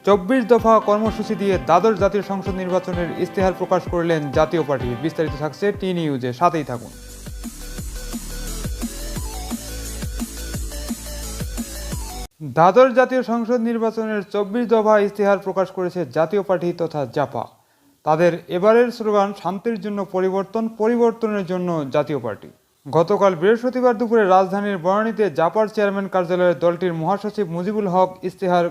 24 দফা কর্মসূচি দিয়ে দ্বাদশ জাতীয় সংসদ নির্বাচনের ইশতেহার প্রকাশ করলেন জাতীয় পার্টি। বিস্তারিত থাকছে টি নিউজে, সাথেই থাকুন। দ্বাদশ জাতীয় সংসদ নির্বাচনের 24 দফা ইশতেহার প্রকাশ করেছে জাতীয় পার্টি তথা জাপা। তাদের এবারের স্লোগান শান্তির জন্য পরিবর্তন, পরিবর্তনের জন্য জাতীয় পার্টি। গতকাল বৃহস্পতিবার দুপুরে রাজধানীর বনানীতে জাপার চেয়ারম্যান কার্যালয়ে দলটির মহাসচিব মুজিবুল হক ইশতেহার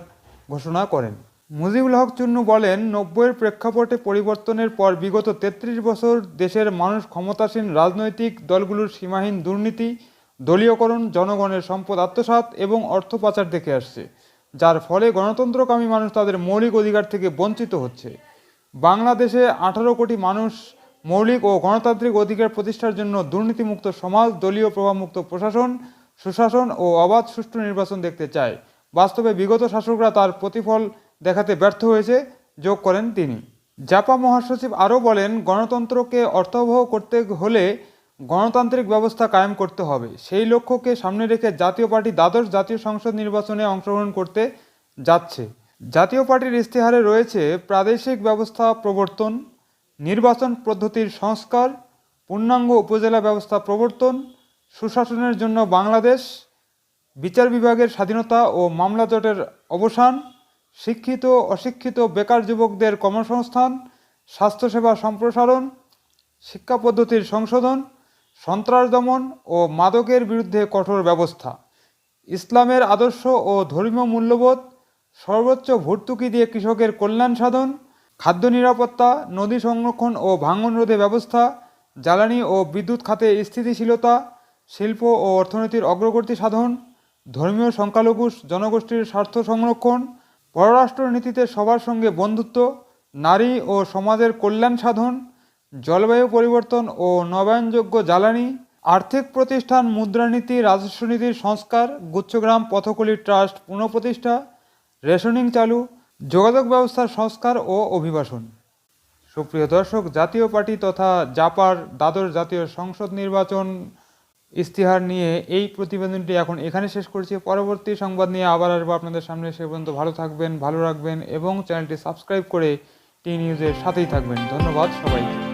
ঘোষণা করেন। মুজিবুল হক চুন্নু বলেন, 90-এর প্রেক্ষাপটে পরিবর্তনের পর বিগত 33 বছর দেশের মানুষ ক্ষমতাসীন রাজনৈতিক দলগুলোর সীমাহীন দুর্নীতি, দলীয়করণ, জনগণের সম্পদ আত্মসাৎ এবং অর্থ পাচার দেখে আসছে, যার ফলে গণতন্ত্রকামী মানুষ তাদের মৌলিক অধিকার থেকে বঞ্চিত হচ্ছে। বাংলাদেশে 18 কোটি মানুষ মৌলিক ও গণতান্ত্রিক অধিকার প্রতিষ্ঠার জন্য দুর্নীতিমুক্ত সমাজ, দলীয় প্রভাবমুক্ত প্রশাসন, সুশাসন ও অবাধ সুষ্ঠু নির্বাচন দেখতে চায়। বাস্তবে বিগত শাসকরা তার প্রতিফল দেখাতে ব্যর্থ হয়েছে, যোগ করেন তিনি। জাপা মহাসচিব আরও বলেন, গণতন্ত্রকে অর্থবহ করতে হলে গণতান্ত্রিক ব্যবস্থা কায়েম করতে হবে। সেই লক্ষ্যকে সামনে রেখে জাতীয় পার্টি দ্বাদশ জাতীয় সংসদ নির্বাচনে অংশগ্রহণ করতে যাচ্ছে। জাতীয় পার্টির ইশতেহারে রয়েছে প্রাদেশিক ব্যবস্থা প্রবর্তন, নির্বাচন পদ্ধতির সংস্কার, পূর্ণাঙ্গ উপজেলা ব্যবস্থা প্রবর্তন, সুশাসনের জন্য বাংলাদেশ, বিচার বিভাগের স্বাধীনতা ও মামলা জটের অবসান, শিক্ষিত অশিক্ষিত বেকার যুবকদের কর্মসংস্থান, স্বাস্থ্যসেবা সম্প্রসারণ, শিক্ষা পদ্ধতির সংশোধন, সন্ত্রাস দমন ও মাদকের বিরুদ্ধে কঠোর ব্যবস্থা, ইসলামের আদর্শ ও ধর্মীয় মূল্যবোধ, সর্বোচ্চ ভর্তুকি দিয়ে কৃষকের কল্যাণ সাধন, খাদ্য নিরাপত্তা, নদী সংরক্ষণ ও ভাঙন রোধে ব্যবস্থা, জ্বালানি ও বিদ্যুৎ খাতে স্থিতিশীলতা, শিল্প ও অর্থনীতির অগ্রগতি সাধন, ধর্মীয় সংখ্যালঘু জনগোষ্ঠীর স্বার্থ সংরক্ষণ, পররাষ্ট্র নীতিতে সবার সঙ্গে বন্ধুত্ব, নারী ও সমাজের কল্যাণ সাধন, জলবায়ু পরিবর্তন ও নবায়নযোগ্য জ্বালানি, আর্থিক প্রতিষ্ঠান, মুদ্রানীতি, রাজস্ব নীতির সংস্কার, গুচ্ছগ্রাম পথকলি ট্রাস্ট পুনঃপ্রতিষ্ঠা, রেশনিং চালু, যোগাযোগ ব্যবস্থার সংস্কার ও অভিবাসন। সুপ্রিয় দর্শক, জাতীয় পার্টি তথা জাপার দ্বাদশ জাতীয় সংসদ নির্বাচন ইশতেহার নিয়ে এই প্রতিবেদনটি এখন এখানে শেষ করছি। পরবর্তী সংবাদ নিয়ে আবার আসবো আপনাদের সামনে। সে পর্যন্ত ভালো থাকবেন, ভালো রাখবেন এবং চ্যানেলটি সাবস্ক্রাইব করে টি নিউজের সাথেই থাকবেন। ধন্যবাদ সবাইকে।